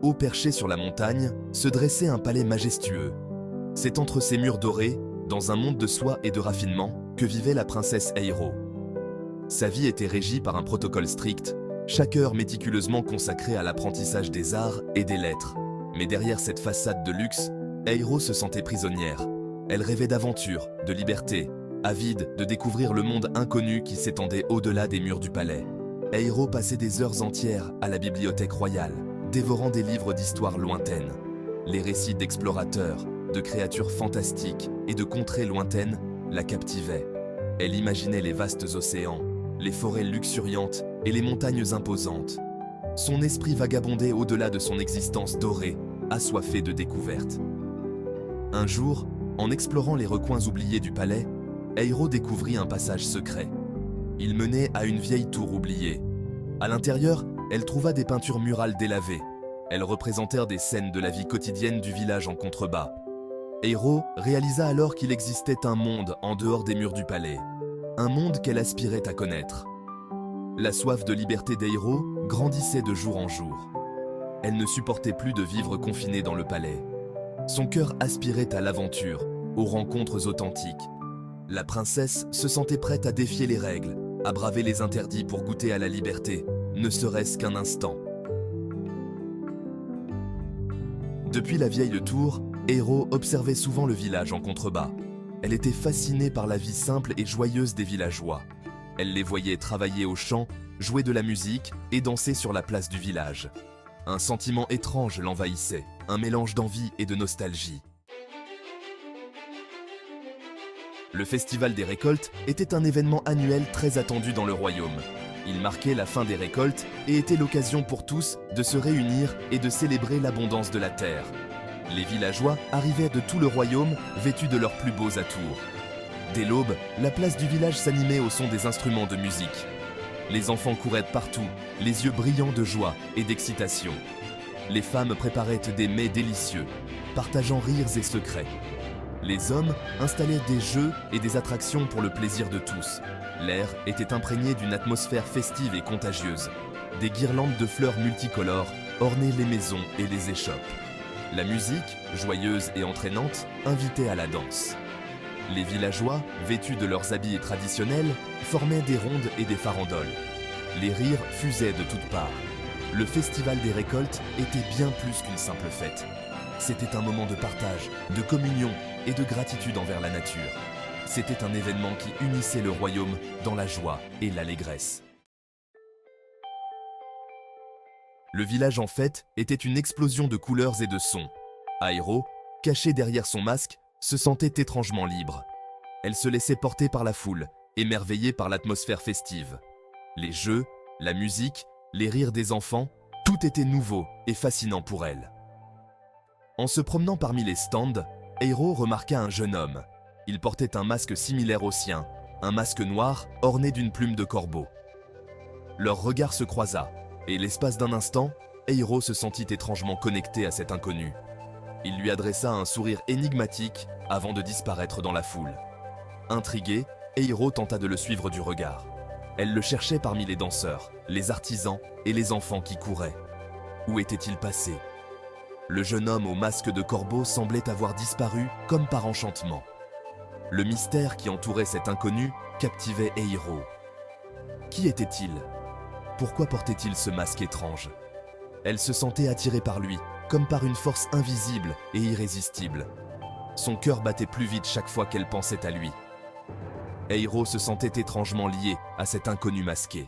haut perché sur la montagne, se dressait un palais majestueux. C'est entre ces murs dorés, dans un monde de soie et de raffinement, que vivait la princesse Eiro. Sa vie était régie par un protocole strict, chaque heure méticuleusement consacrée à l'apprentissage des arts et des lettres. Mais derrière cette façade de luxe, Eiro se sentait prisonnière. Elle rêvait d'aventure, de liberté, avide de découvrir le monde inconnu qui s'étendait au-delà des murs du palais. Eiro passait des heures entières à la bibliothèque royale, dévorant des livres d'histoire lointaines. Les récits d'explorateurs, de créatures fantastiques et de contrées lointaines la captivaient. Elle imaginait les vastes océans, les forêts luxuriantes et les montagnes imposantes. Son esprit vagabondait au-delà de son existence dorée, assoiffée de découvertes. Un jour, en explorant les recoins oubliés du palais, Eiro découvrit un passage secret. Il menait à une vieille tour oubliée. À l'intérieur, elle trouva des peintures murales délavées. Elles représentèrent des scènes de la vie quotidienne du village en contrebas. Eiro réalisa alors qu'il existait un monde en dehors des murs du palais. Un monde qu'elle aspirait à connaître. La soif de liberté d'Eiro grandissait de jour en jour. Elle ne supportait plus de vivre confinée dans le palais. Son cœur aspirait à l'aventure, aux rencontres authentiques. La princesse se sentait prête à défier les règles, à braver les interdits pour goûter à la liberté, ne serait-ce qu'un instant. Depuis la vieille tour, Eiro observait souvent le village en contrebas. Elle était fascinée par la vie simple et joyeuse des villageois. Elle les voyait travailler au champ, jouer de la musique et danser sur la place du village. Un sentiment étrange l'envahissait, un mélange d'envie et de nostalgie. Le Festival des récoltes était un événement annuel très attendu dans le royaume. Il marquait la fin des récoltes et était l'occasion pour tous de se réunir et de célébrer l'abondance de la terre. Les villageois arrivaient de tout le royaume vêtus de leurs plus beaux atours. Dès l'aube, la place du village s'animait au son des instruments de musique. Les enfants couraient partout, les yeux brillants de joie et d'excitation. Les femmes préparaient des mets délicieux, partageant rires et secrets. Les hommes installaient des jeux et des attractions pour le plaisir de tous. L'air était imprégné d'une atmosphère festive et contagieuse. Des guirlandes de fleurs multicolores ornaient les maisons et les échoppes. La musique, joyeuse et entraînante, invitait à la danse. Les villageois, vêtus de leurs habits traditionnels, formaient des rondes et des farandoles. Les rires fusaient de toutes parts. Le festival des récoltes était bien plus qu'une simple fête. C'était un moment de partage, de communion et de gratitude envers la nature. C'était un événement qui unissait le royaume dans la joie et l'allégresse. Le village en fête était une explosion de couleurs et de sons. Eiro, cachée derrière son masque, se sentait étrangement libre. Elle se laissait porter par la foule, émerveillée par l'atmosphère festive. Les jeux, la musique, les rires des enfants, tout était nouveau et fascinant pour elle. En se promenant parmi les stands, Eiro remarqua un jeune homme. Il portait un masque similaire au sien, un masque noir orné d'une plume de corbeau. Leur regard se croisa, et l'espace d'un instant, Eiro se sentit étrangement connecté à cet inconnu. Il lui adressa un sourire énigmatique avant de disparaître dans la foule. Intriguée, Eiro tenta de le suivre du regard. Elle le cherchait parmi les danseurs, les artisans et les enfants qui couraient. Où était-il passé ? Le jeune homme au masque de corbeau semblait avoir disparu comme par enchantement. Le mystère qui entourait cet inconnu captivait Eiro. Qui était-il ? Pourquoi portait-il ce masque étrange ? Elle se sentait attirée par lui, comme par une force invisible et irrésistible. Son cœur battait plus vite chaque fois qu'elle pensait à lui. Eiro se sentait étrangement liée à cet inconnu masqué.